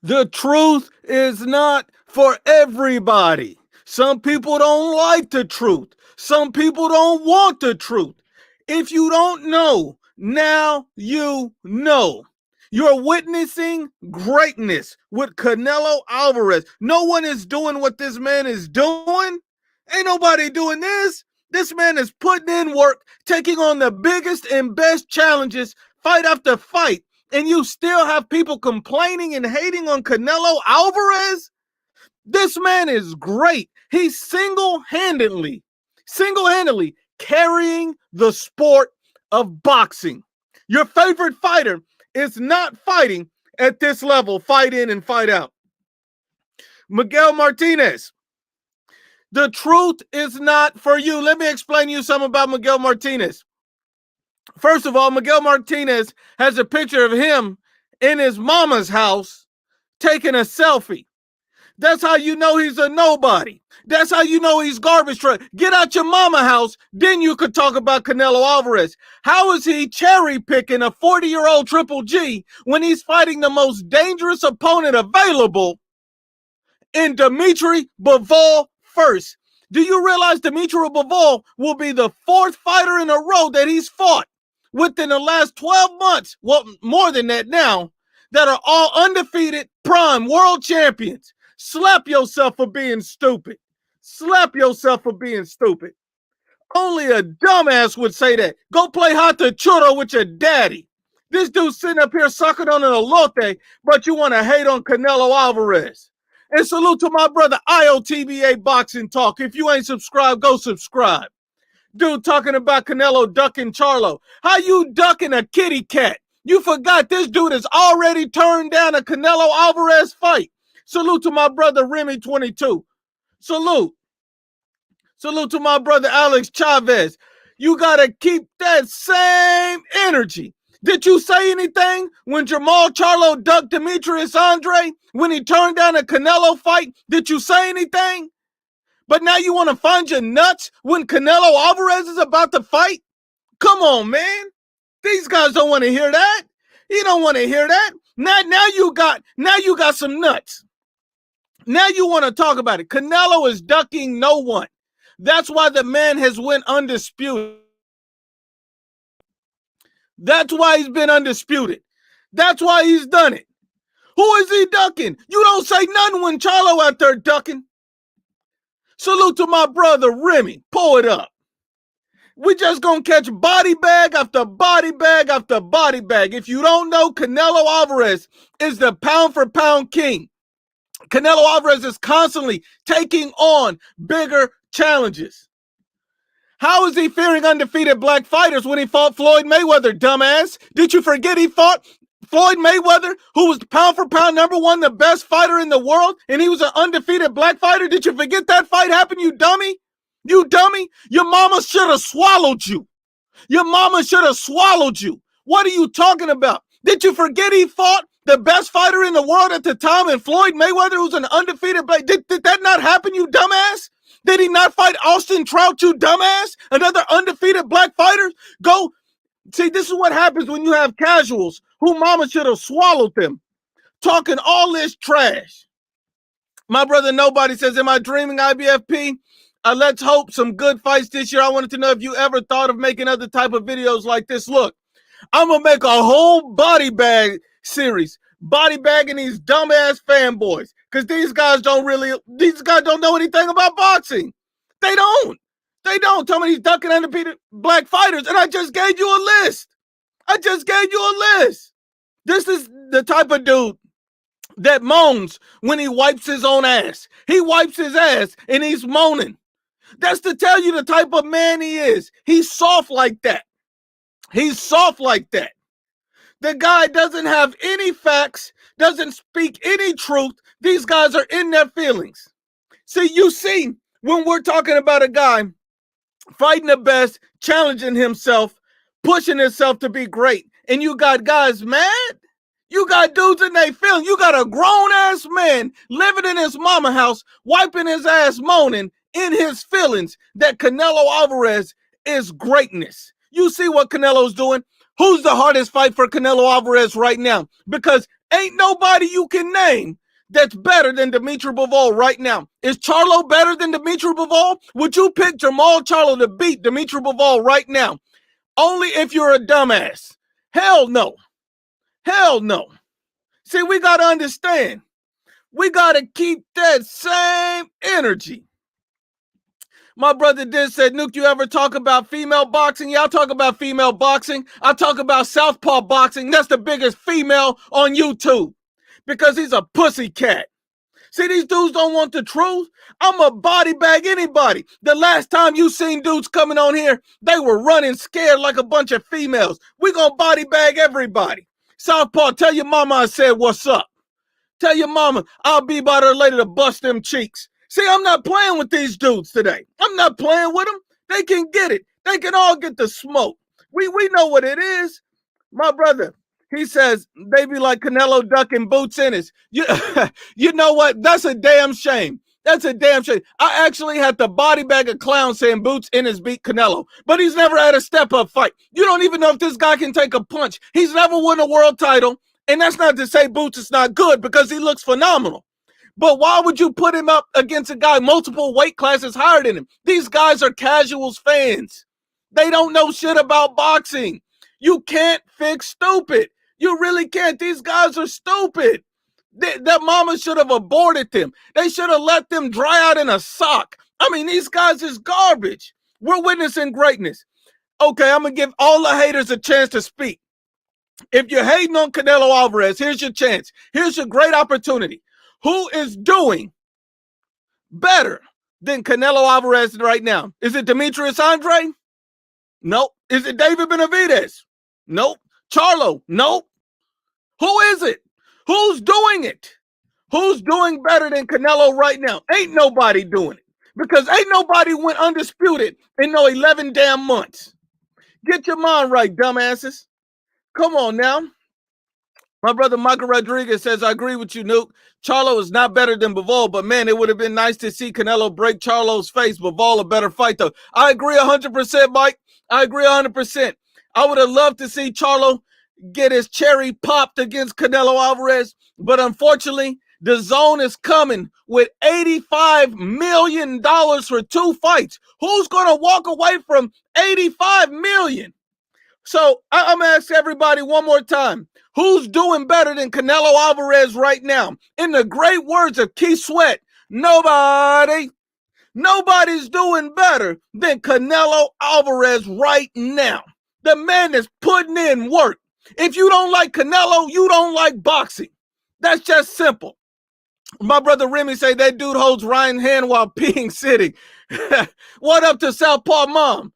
The truth is not for everybody. Some people don't like the truth. Some people don't want the truth. If you don't know, now you know. You're witnessing greatness with Canelo Alvarez. No one is doing what this man is doing. Ain't nobody doing this. This man is putting in work, taking on the biggest and best challenges, fight after fight, and you still have people complaining and hating on Canelo Alvarez? This man is great. He's single-handedly carrying the sport of boxing. Your favorite fighter is not fighting at this level, fight in and fight out. Miguel Martinez, the truth is not for you. Let me explain to you something about Miguel Martinez. First of all, Miguel Martinez has a picture of him in his mama's house taking a selfie. That's how you know he's a nobody. That's how you know he's garbage truck. Get out your mama house, then you could talk about Canelo Alvarez. How is he cherry picking a 40-year-old Triple G when he's fighting the most dangerous opponent available in Dimitri Bivol first? Do you realize Dimitri Bivol will be the fourth fighter in a row that he's fought within the last 12 months, well, more than that now, that are all undefeated prime world champions? Slap yourself for being stupid. Slap yourself for being stupid. Only a dumbass would say that. Go play hot to churro with your daddy. This dude sitting up here sucking on an elote, but you want to hate on Canelo Alvarez. And salute to my brother IOTBA Boxing Talk. If you ain't subscribed, go subscribe. Dude talking about Canelo ducking Charlo. How you ducking a kitty cat? You forgot this dude has already turned down a Canelo Alvarez fight. Salute to my brother Remy 22. Salute. Salute to my brother Alex Chavez. You got to keep that same energy. Did you say anything when Jamal Charlo ducked Demetrius Andre when he turned down a Canelo fight? Did you say anything? But now you want to find your nuts when Canelo Alvarez is about to fight? Come on, man. These guys don't want to hear that. You don't want to hear that. Now you got some nuts. Now you want to talk about it. Canelo is ducking no one. That's why the man has went undisputed. That's why he's been undisputed. That's why he's done it. Who is he ducking? You don't say nothing when Charlo out there ducking. Salute to my brother Remy. Pull it up. We just gonna catch body bag after body bag after body bag. If you don't know, Canelo Alvarez is the pound for pound king. Canelo Alvarez is constantly taking on bigger challenges. How is he fearing undefeated black fighters when he fought Floyd Mayweather, dumbass? Did you forget he fought Floyd Mayweather, who was pound for pound #1, the best fighter in the world, and he was an undefeated black fighter? Did you forget that fight happened, you dummy? You dummy? Your mama should have swallowed you. Your mama should have swallowed you. What are you talking about? Did you forget he fought the best fighter in the world at the time, and Floyd Mayweather, who's an undefeated black? Did that not happen, you dumbass? Did he not fight Austin Trout, you dumbass? Another undefeated black fighter? Go. See, this is what happens when you have casuals who mama should have swallowed them, talking all this trash. My brother Nobody says, am I dreaming, IBFP? Let's hope some good fights this year. I wanted to know if you ever thought of making other type of videos like this. Look, I'm going to make a whole body bag series. Body bagging these dumbass fanboys. Because these guys don't know anything about boxing. They don't. Tell me he's ducking undefeated black fighters. And I just gave you a list. This is the type of dude that moans when he wipes his own ass. He wipes his ass and he's moaning. That's to tell you the type of man he is. He's soft like that. The guy doesn't have any facts, doesn't speak any truth. These guys are in their feelings. See, when we're talking about a guy fighting the best, challenging himself, pushing himself to be great, and you got guys mad, you got dudes in their feelings. You got a grown-ass man living in his mama house, wiping his ass, moaning in his feelings that Canelo Alvarez is greatness. You see what Canelo's doing? Who's the hardest fight for Canelo Alvarez right now? Because ain't nobody you can name that's better than Dimitri Bivol right now. Is Charlo better than Dimitri Bivol? Would you pick Jamal Charlo to beat Dimitri Bivol right now? Only if you're a dumbass. Hell no. Hell no. See, we got to understand. We got to keep that same energy. My brother did said, Nuke, you ever talk about female boxing? Yeah, I'll talk about female boxing. I'll talk about southpaw boxing. That's the biggest female on YouTube because he's a pussy cat. See, these dudes don't want the truth. I'm a body bag anybody. The last time you seen dudes coming on here, they were running scared like a bunch of females. We gonna body bag everybody. Southpaw, tell your mama I said what's up. Tell your mama I'll be by her later to bust them cheeks. See, I'm not playing with these dudes today. I'm not playing with them. They can get it. They can all get the smoke. We know what it is. My brother, he says they be like Canelo ducking boots in his. You know what? That's a damn shame. That's a damn shame. I actually had the body bag of clowns saying boots in his beat Canelo, but he's never had a step-up fight. You don't even know if this guy can take a punch. He's never won a world title, and that's not to say Boots is not good because he looks phenomenal. But why would you put him up against a guy multiple weight classes higher than him? These guys are casuals fans. They don't know shit about boxing. You can't fix stupid. You really can't. These guys are stupid. That mama should have aborted them. They should have let them dry out in a sock. I mean, these guys is garbage. We're witnessing greatness. Okay, I'm going to give all the haters a chance to speak. If you're hating on Canelo Alvarez, here's your chance. Here's your great opportunity. Who is doing better than Canelo Alvarez right now? Is it Demetrius Andre? Nope. Is it David Benavidez? Nope. Charlo? Nope. Who is it? Who's doing it? Who's doing better than Canelo right now? Ain't nobody doing it because ain't nobody went undisputed in no 11 damn months. Get your mind right, dumbasses. Come on now. My brother Michael Rodriguez says, I agree with you, Nuke. Charlo is not better than Bivol, but man, it would have been nice to see Canelo break Charlo's face. Bivol a better fight, though. I agree 100%, Mike. I agree 100%. I would have loved to see Charlo get his cherry popped against Canelo Alvarez, but unfortunately, the zone is coming with $85 million for 2 fights. Who's going to walk away from $85 million? So I'm going to ask everybody one more time. Who's doing better than Canelo Alvarez right now? In the great words of Keith Sweat, nobody. Nobody's doing better than Canelo Alvarez right now. The man is putting in work. If you don't like Canelo, you don't like boxing. That's just simple. My brother Remy say that dude holds Ryan's hand while peeing sitting. What up to Southpaw Mom?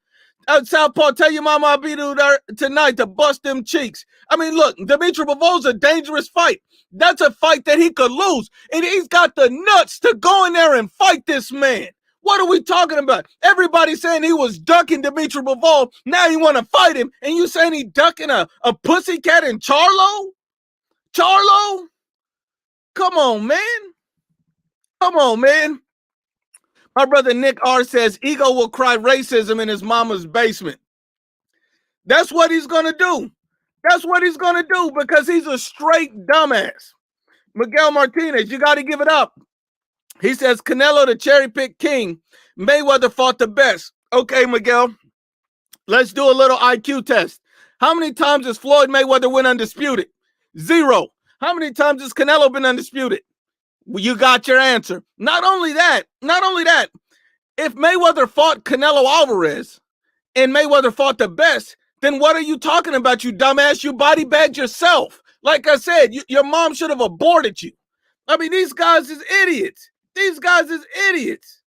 Southpaw, tell your mama I'll be there tonight to bust them cheeks. I mean, look, Dimitri Bivol's a dangerous fight. That's a fight that he could lose. And he's got the nuts to go in there and fight this man. What are we talking about? Everybody saying he was ducking Dimitri Bivol. Now you want to fight him. And you saying he ducking a pussycat in Charlo? Charlo? Come on, man. Come on, man. My brother Nick R says ego will cry racism in his mama's basement. That's what he's going to do. That's what he's going to do because he's a straight dumbass. Miguel Martinez, you got to give it up. He says Canelo the cherry pick king. Mayweather fought the best. Okay, Miguel, let's do a little IQ test. How many times has Floyd Mayweather win undisputed? 0. How many times has Canelo been undisputed? You got your answer. Not only that, if Mayweather fought Canelo Alvarez and Mayweather fought the best, then what are you talking about, you dumbass? You body bagged yourself. Like I said, your mom should have aborted you. I mean, these guys is idiots. These guys is idiots.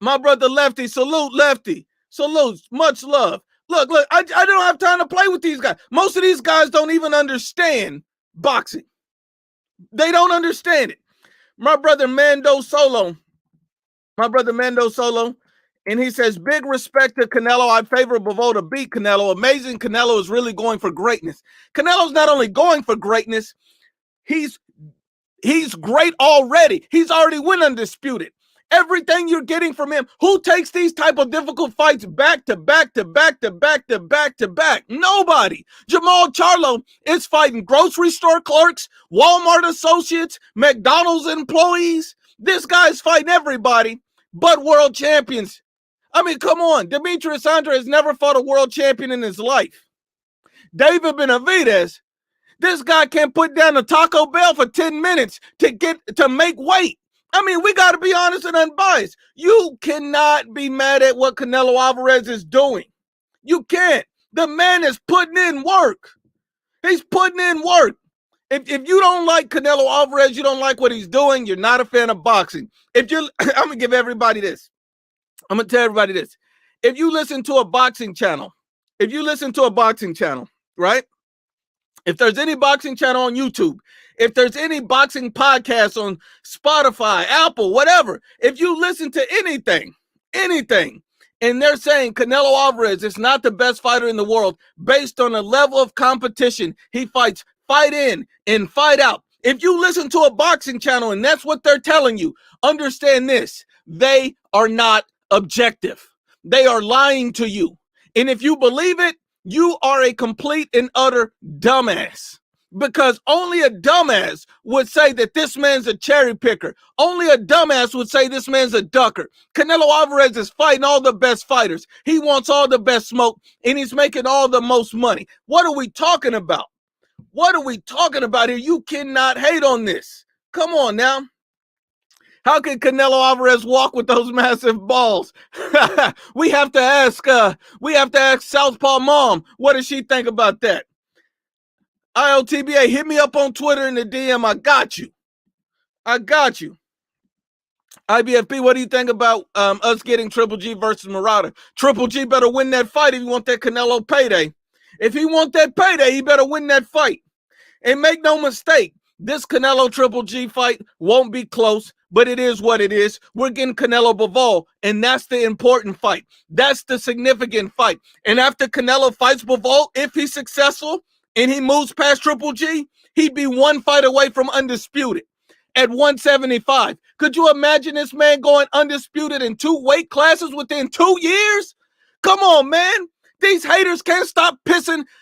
My brother Lefty, salute Lefty. Salute, much love. Look, I don't have time to play with these guys. Most of these guys don't even understand boxing. They don't understand it. My brother Mando Solo, and he says, big respect to Canelo. I favor Bivol to beat Canelo. Amazing Canelo is really going for greatness. Canelo's not only going for greatness, he's great already. He's already won undisputed. Everything you're getting from him. Who takes these type of difficult fights back to back to back to back to back to back? Nobody. Jamal Charlo is fighting grocery store clerks, Walmart associates, McDonald's employees. This guy's fighting everybody but world champions. I mean, come on. Demetrius Andrade has never fought a world champion in his life. David Benavidez, this guy can't put down a Taco Bell for 10 minutes to make weight. I mean, we got to be honest and unbiased. You cannot be mad at what Canelo Alvarez is doing. You can't. The man is putting in work. He's putting in work. If you don't like Canelo Alvarez, you don't like what he's doing, you're not a fan of boxing. I'm going to give everybody this. I'm going to tell everybody this. If you listen to a boxing channel, right? If there's any boxing channel on YouTube, if there's any boxing podcast on Spotify, Apple, whatever, if you listen to anything, and they're saying Canelo Alvarez is not the best fighter in the world based on the level of competition he fights, fight in and fight out. If you listen to a boxing channel and that's what they're telling you, understand this. They are not objective. They are lying to you. And if you believe it, you are a complete and utter dumbass. Because only a dumbass would say that this man's a cherry picker. Only a dumbass would say this man's a ducker. Canelo Alvarez is fighting all the best fighters. He wants all the best smoke, and he's making all the most money. What are we talking about? What are we talking about here? You cannot hate on this. Come on now. How can Canelo Alvarez walk with those massive balls? We have to ask Southpaw Mom. What does she think about that? ILTBA, hit me up on Twitter in the DM. I got you. IBFP, what do you think about us getting Triple G versus Murata? Triple G better win that fight if you want that Canelo payday. If he want that payday, he better win that fight. And make no mistake, this Canelo Triple G fight won't be close, but it is what it is. We're getting Canelo Bivol, and that's the important fight. That's the significant fight. And after Canelo fights Bivol, if he's successful and he moves past Triple G, he'd be one fight away from undisputed at 175. Could you imagine this man going undisputed in 2 weight classes within 2 years? Come on, man. These haters can't stop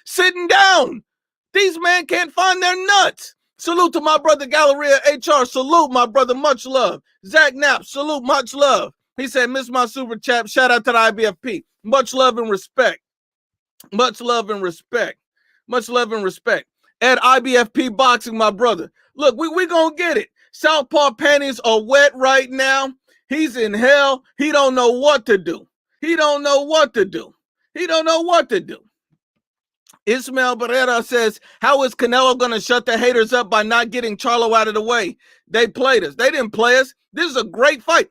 sitting down. These men can't find their nuts. Salute to my brother Galleria HR. Salute, my brother. Much love. Zach Knapp. Salute. Much love. He said, miss my super chat. Shout out to the IBFP. Much love and respect. Much love and respect. Much love and respect. At IBFP Boxing, my brother. Look, we gonna get it. Southpaw panties are wet right now. He's in hell. He don't know what to do. Ismael Barrera says, how is Canelo going to shut the haters up by not getting Charlo out of the way? They played us. They didn't play us. This is a great fight.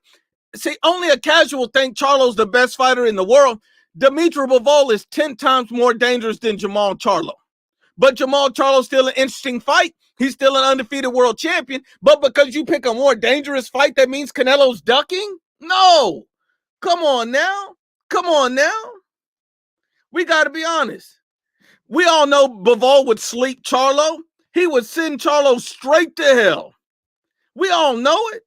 See, only a casual think Charlo's the best fighter in the world. Dimitri Bivol is 10 times more dangerous than Jamal Charlo. But Jamal Charlo's still an interesting fight. He's still an undefeated world champion. But because you pick a more dangerous fight, that means Canelo's ducking? No. Come on now. We got to be honest. We all know Bivol would sleep Charlo. He would send Charlo straight to hell. We all know it.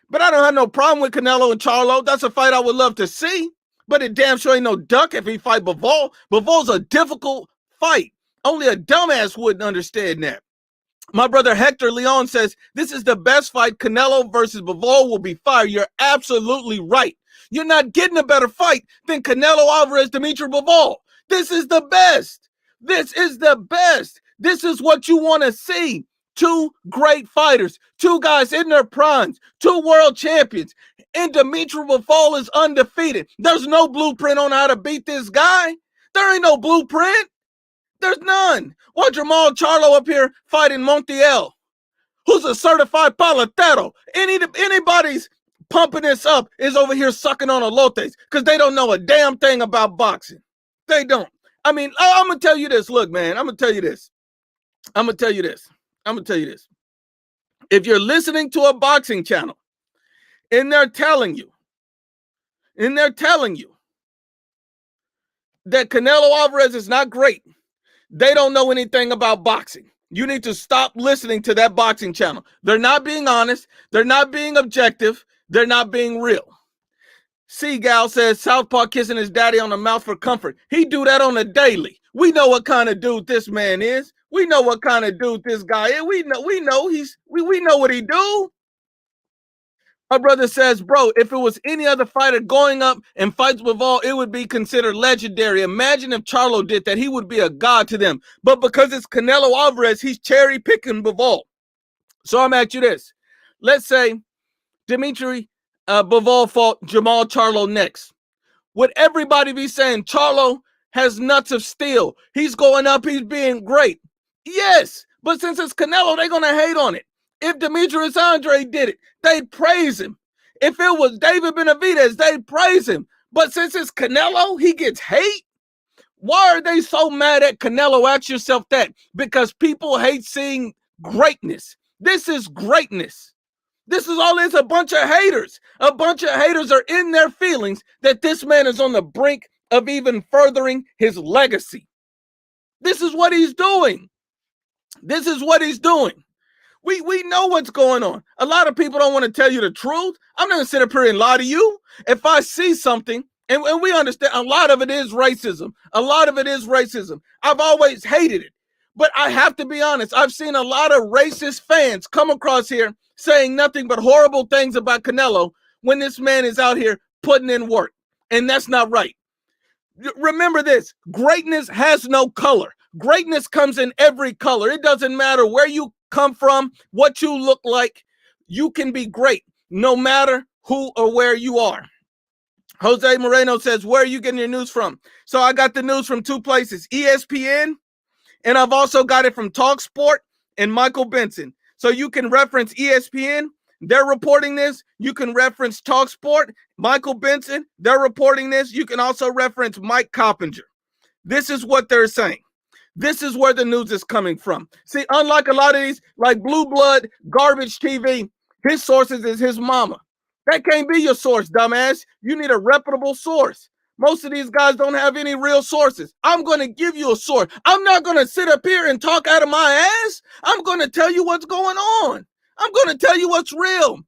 But I don't have no problem with Canelo and Charlo. That's a fight I would love to see. But it damn sure ain't no duck if he fight Bivol. Bivol's a difficult fight. Only a dumbass wouldn't understand that. My brother Hector Leon says, this is the best fight. Canelo versus Bivol will be fire. You're absolutely right. You're not getting a better fight than Canelo Alvarez, Dimitri Bivol. This is the best. This is the best. This is what you want to see. 2 great fighters, 2 guys in their primes, 2 world champions, and Dimitri Bivol is undefeated. There's no blueprint on how to beat this guy. There ain't no blueprint. There's none. Or Jamal Charlo up here fighting Montiel, who's a certified paletero. Anybody's pumping this up is over here sucking on elotes because they don't know a damn thing about boxing. They don't. I mean, I'm going to tell you this. Look, man, I'm going to tell you this. If you're listening to a boxing channel and they're telling you that Canelo Alvarez is not great, they don't know anything about boxing. You need to stop listening to that boxing channel. They're not being honest. They're not being objective. They're not being real. Seagal says Southpaw kissing his daddy on the mouth for comfort. He do that on a daily. We know what kind of dude this man is. We know what kind of dude this guy is. We know we know what he do. My brother says, bro, if it was any other fighter going up and fights Bivol, it would be considered legendary. Imagine if Charlo did that. He would be a god to them. But because it's Canelo Alvarez, he's cherry picking Bivol. So I'm at you this. Let's say Dimitri Bivol fought Jamal Charlo next. Would everybody be saying Charlo has nuts of steel? He's going up, he's being great. Yes, but since it's Canelo, they're going to hate on it. If Demetrius Andre did it, they'd praise him. If it was David Benavidez, they'd praise him. But since it's Canelo, he gets hate? Why are they so mad at Canelo? Ask yourself that. Because people hate seeing greatness. This is greatness. This is all, it's a bunch of haters. A bunch of haters are in their feelings that this man is on the brink of even furthering his legacy. This is what he's doing. This is what he's doing. We know what's going on. A lot of people don't want to tell you the truth. I'm not going to sit up here and lie to you. If I see something, and we understand a lot of it is racism. A lot of it is racism. I've always hated it. But I have to be honest. I've seen a lot of racist fans come across here saying nothing but horrible things about Canelo when this man is out here putting in work. And that's not right. Remember this, greatness has no color. Greatness comes in every color. It doesn't matter where you come from, what you look like. You can be great no matter who or where you are. Jose Moreno says, where are you getting your news from? So I got the news from two places, ESPN, and I've also got it from TalkSport and Michael Benson. So you can reference ESPN, they're reporting this. You can reference TalkSport, Michael Benson, they're reporting this. You can also reference Mike Coppinger. This is what they're saying. This is where the news is coming from. See, unlike a lot of these, like Blue Blood, Garbage TV, his sources is his mama. That can't be your source, dumbass. You need a reputable source. Most of these guys don't have any real sources. I'm going to give you a source. I'm not going to sit up here and talk out of my ass. I'm going to tell you what's going on. I'm going to tell you what's real.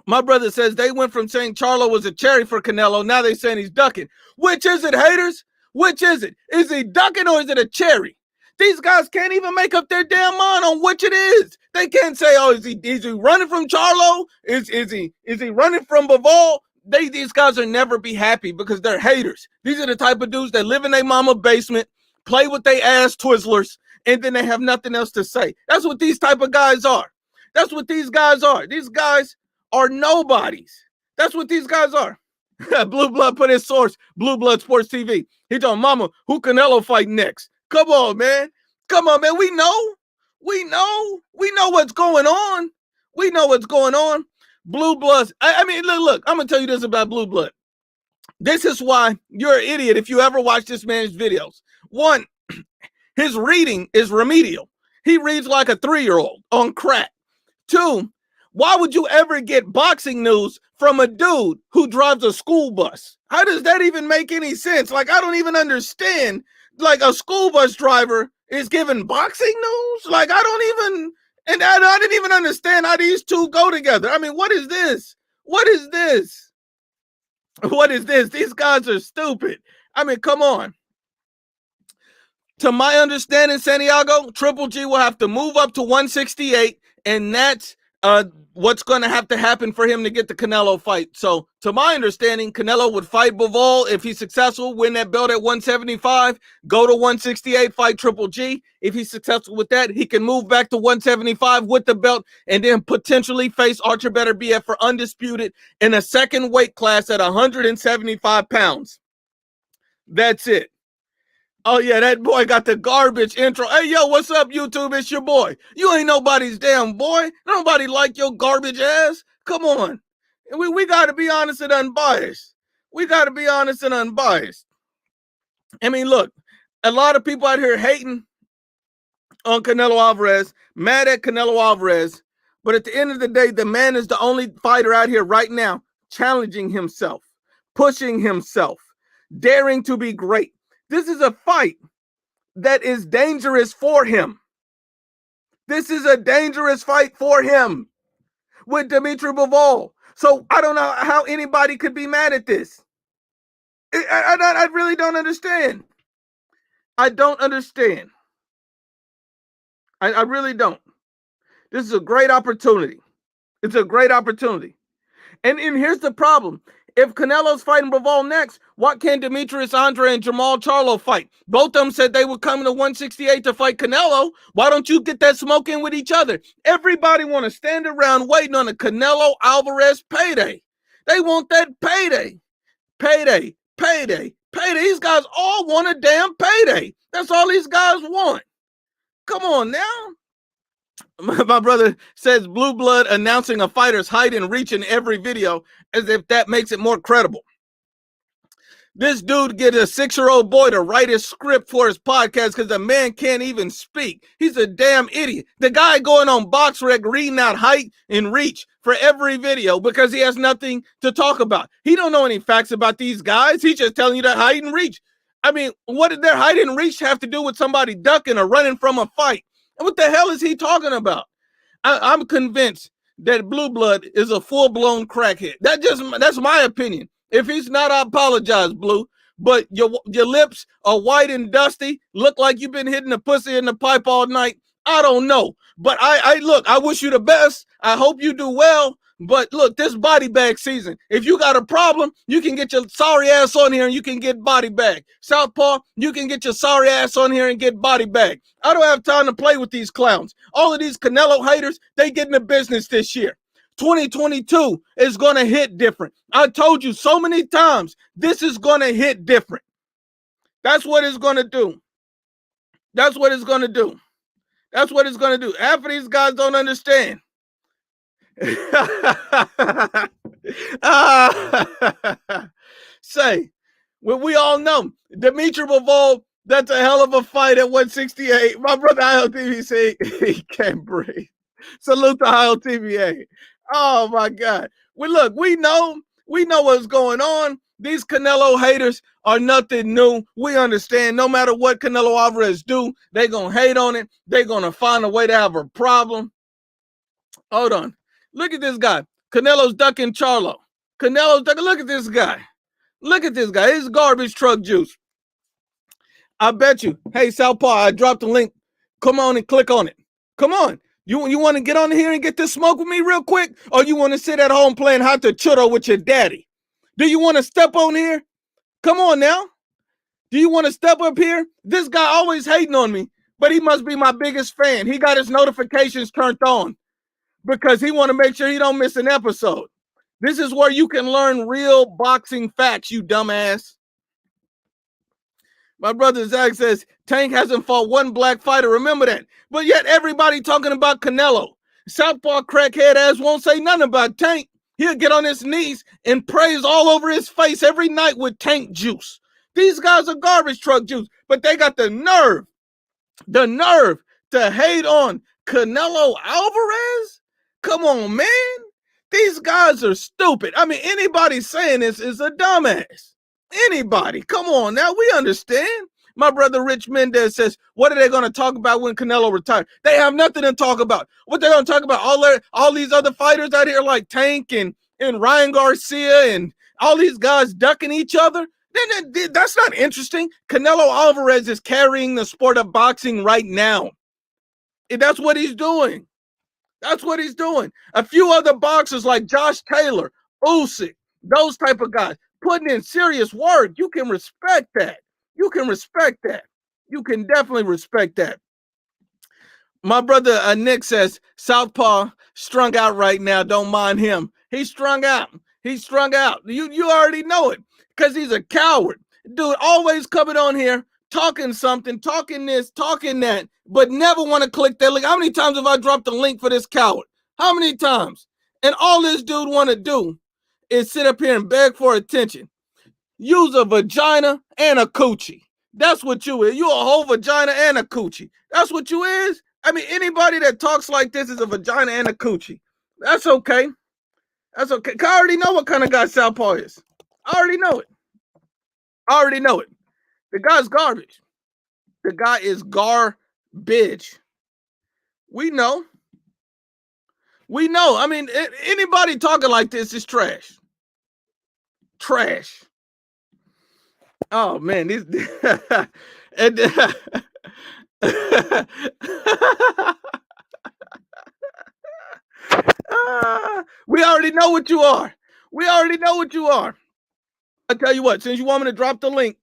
My brother says they went from saying Charlo was a cherry for Canelo. Now they're saying he's ducking. Which is it, haters? Which is it? Is he ducking or is it a cherry? These guys can't even make up their damn mind on which it is. They can't say, oh, is he running from Charlo? Is he running from Bivol? These guys will never be happy because they're haters. These are the type of dudes that live in their mama basement, play with their ass Twizzlers, and then they have nothing else to say. That's what these type of guys are. That's what these guys are. These guys are nobodies. That's what these guys are. Blue Blood put his source, Blue Blood Sports TV. He told Mama, who Canelo fight next? Come on, man. Come on, man. We know what's going on. We know what's going on. Blue Bloods. I mean, look, I'm going to tell you this about Blue Blood. This is why you're an idiot if you ever watch this man's videos. One, his reading is remedial. He reads like a 3-year-old on crack. Two, why would you ever get boxing news from a dude who drives a school bus? How does that even make any sense? Like, I don't even understand. Like, a school bus driver is giving boxing news? Like, I didn't even understand how these two go together. I mean, what is this? What is this? What is this? These guys are stupid. I mean, come on. To my understanding, Santiago, Triple G will have to move up to 168, and that's what's going to have to happen for him to get the Canelo fight. So, to my understanding, Canelo would fight Bivol if he's successful, win that belt at 175, go to 168, fight Triple G. If he's successful with that, he can move back to 175 with the belt and then potentially face Archer Better BF for undisputed in a second weight class at 175 pounds. That's it. Oh, yeah, that boy got the garbage intro. Hey, yo, what's up, YouTube? It's your boy. You ain't nobody's damn boy. Nobody like your garbage ass. Come on. We got to be honest and unbiased. We got to be honest and unbiased. I mean, look, a lot of people out here hating on Canelo Alvarez, mad at Canelo Alvarez, but at the end of the day, the man is the only fighter out here right now challenging himself, pushing himself, daring to be great. This is a fight that is dangerous for him. This is a dangerous fight for him with Dimitri Bivol. So I don't know how anybody could be mad at this. I really don't understand. I don't understand. I really don't. This is a great opportunity. It's a great opportunity. And here's the problem. If Canelo's fighting Bivol next, what can Demetrius Andre and Jamal Charlo fight? Both of them said they would come to 168 to fight Canelo. Why don't you get that smoke in with each other? Everybody want to stand around waiting on a Canelo Alvarez payday. They want that payday. Payday, payday, payday. These guys all want a damn payday. That's all these guys want. Come on now. My brother says Blue Blood announcing a fighter's height and reach in every video as if that makes it more credible. This dude get a 6-year-old boy to write his script for his podcast because the man can't even speak. He's a damn idiot. The guy going on BoxRec reading out height and reach for every video because he has nothing to talk about. He don't know any facts about these guys. He's just telling you that height and reach. I mean, what did their height and reach have to do with somebody ducking or running from a fight? What the hell is he talking about? I'm convinced that Blue Blood is a full-blown crackhead. That's my opinion. If he's not, I apologize, Blue. But your lips are white and dusty, look like you've been hitting the pussy in the pipe all night. I don't know. But I wish you the best. I hope you do well. But look, this body bag season, if you got a problem, you can get your sorry ass on here and you can get body bag. Southpaw, you can get your sorry ass on here and get body bag. I don't have time to play with these clowns. All of these Canelo haters, they get into business this year. 2022 is going to hit different. I told you so many times, this is going to hit different. That's what it's going to do. That's what it's going to do. That's what it's going to do. Half of these guys don't understand. Say, well, we all know Dimitri Bivol, that's a hell of a fight at 168. My brother ILTV say he can't breathe. Salute to ILTVA. Oh my God. Well, look, we know what's going on. These Canelo haters are nothing new. We understand no matter what Canelo Alvarez do, they're going to hate on it. They're going to find a way to have a problem. Hold on. Look at this guy. Canelo's ducking Charlo. Canelo's ducking. Look at this guy. Look at this guy. His garbage truck juice. I bet you. Hey, Southpaw, I dropped the link. Come on and click on it. Come on. You want to get on here and get this smoke with me real quick? Or you want to sit at home playing hot to churro with your daddy? Do you want to step on here? Come on now. Do you want to step up here? This guy always hating on me, but he must be my biggest fan. He got his notifications turned on because he want to make sure he don't miss an episode. This is where you can learn real boxing facts, you dumbass. My brother Zach says, Tank hasn't fought one black fighter. Remember that. But yet everybody talking about Canelo. Southpaw crackhead ass won't say nothing about Tank. He'll get on his knees and praise all over his face every night with Tank juice. These guys are garbage truck juice, but they got the nerve to hate on Canelo Alvarez? Come on, man. These guys are stupid. I mean, anybody saying this is a dumbass. Anybody. Come on now. We understand. My brother Rich Mendez says, what are they going to talk about when Canelo retires? They have nothing to talk about. What they're going to talk about? All these other fighters out here like Tank and Ryan Garcia and all these guys ducking each other? That's not interesting. Canelo Alvarez is carrying the sport of boxing right now. And that's what he's doing. That's what he's doing. A few other boxers like Josh Taylor, Usyk, those type of guys, putting in serious work. You can respect that. You can respect that. You can definitely respect that. My brother Nick says, Southpaw strung out right now. Don't mind him. He's strung out. He's strung out. You already know it because he's a coward. Dude, always coming on here, talking something, talking this, talking that, but never want to click that link. How many times have I dropped the link for this coward? How many times? And all this dude want to do is sit up here and beg for attention. Use a vagina and a coochie. That's what you is. You a whole vagina and a coochie. That's what you is. I mean, anybody that talks like this is a vagina and a coochie. That's okay. That's okay. I already know what kind of guy Southpaw is. I already know it. I already know it. The guy's garbage. The guy is garbage. We know. We know. I mean, anybody talking like this is trash. Trash. Oh man, these and we already know what you are. We already know what you are. I tell you what, since you want me to drop the link,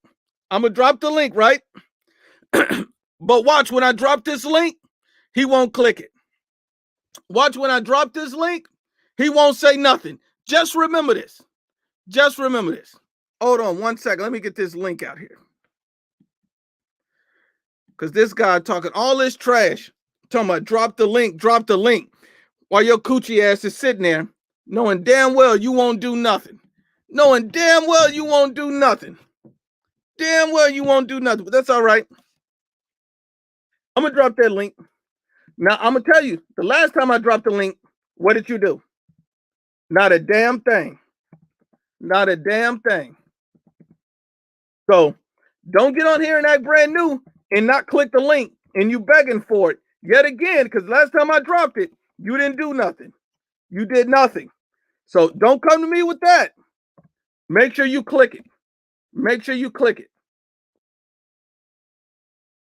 I'm gonna drop the link, right? But watch, when I drop this link, he won't click it. Watch, when I drop this link, he won't say nothing. Just remember this. Just remember this. Hold on 1 second. Let me get this link out here. Because this guy talking all this trash, talking about drop the link, while your coochie ass is sitting there, knowing damn well you won't do nothing. Knowing damn well you won't do nothing. Damn well you won't do nothing, but that's all right. I'm going to drop that link. Now, I'm going to tell you, the last time I dropped the link, what did you do? Not a damn thing. Not a damn thing. So don't get on here and act brand new and not click the link and you begging for it yet again, because last time I dropped it, you didn't do nothing. You did nothing. So don't come to me with that. Make sure you click it. Make sure you click it.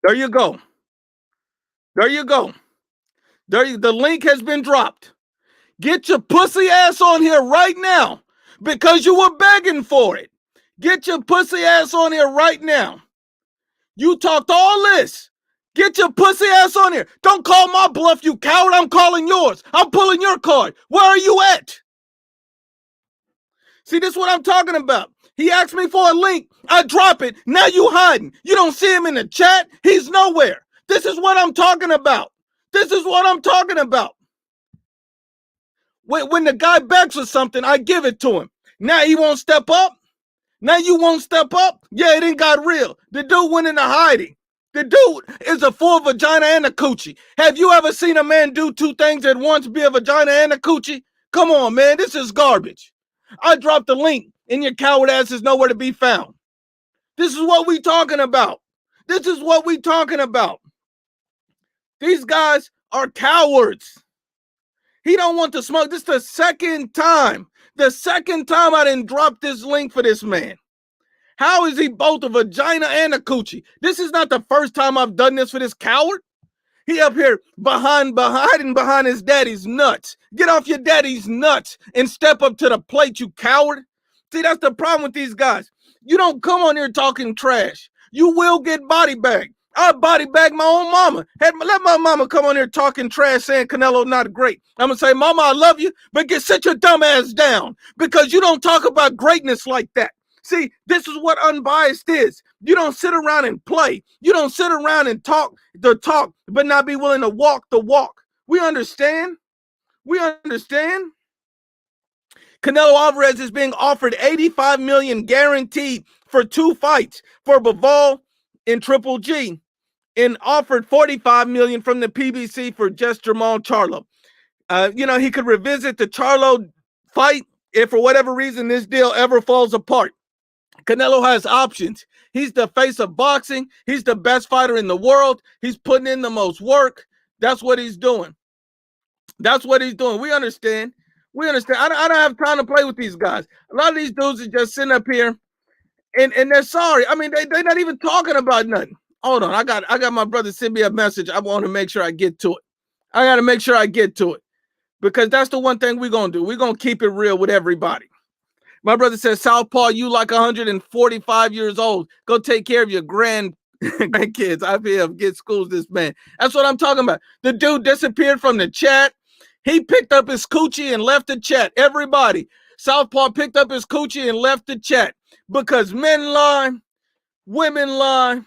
There you go. There you go. The link has been dropped. Get your pussy ass on here right now because you were begging for it. Get your pussy ass on here right now. You talked all this. Get your pussy ass on here. Don't call my bluff, you coward. I'm calling yours. I'm pulling your card. Where are you at? See, this is what I'm talking about. He asked me for a link. I drop it. Now you hiding. You don't see him in the chat. He's nowhere. This is what I'm talking about. This is what I'm talking about. When the guy begs for something, I give it to him. Now he won't step up. Now you won't step up. Yeah, it ain't got real. The dude went into hiding. The dude is a full vagina and a coochie. Have you ever seen a man do two things at once, be a vagina and a coochie? Come on, man. This is garbage. I dropped the link and your coward ass is nowhere to be found. This is what we talking about. This is what we talking about. These guys are cowards. He don't want to smoke. This is the second time. The second time I didn't drop this link for this man. How is he both a vagina and a coochie? This is not the first time I've done this for this coward. He up here hiding behind his daddy's nuts. Get off your daddy's nuts and step up to the plate, you coward. See, that's the problem with these guys. You don't come on here talking trash. You will get body bagged. I body bag my own mama. Let my mama come on here talking trash saying Canelo not great. I'm going to say, Mama, I love you, but sit your dumb ass down because you don't talk about greatness like that. See, this is what unbiased is. You don't sit around and play. You don't sit around and talk the talk, but not be willing to walk the walk. We understand. We understand. Canelo Alvarez is being offered $85 million guaranteed for 2 fights for Bivol in Triple G, and offered $45 million from the PBC for just Charlo. He could revisit the Charlo fight if for whatever reason this deal ever falls apart. Canelo has options. He's the face of boxing. He's the best fighter in the world. He's putting in the most work. That's what he's doing. That's what he's doing. We understand. We understand. I don't have time to play with these guys. A lot of these dudes are just sitting up here and they're sorry. I mean, they're not even talking about nothing. Hold on. I got my brother send me a message. I want to make sure I get to it. I got to make sure I get to it because that's the one thing we're going to do. We're going to keep it real with everybody. My brother says, Southpaw, you like 145 years old. Go take care of your grandkids. IBFP, get schools this man. That's what I'm talking about. The dude disappeared from the chat. He picked up his coochie and left the chat. Everybody, Southpaw picked up his coochie and left the chat because men lie, women lie,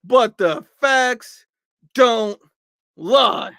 but the facts don't lie.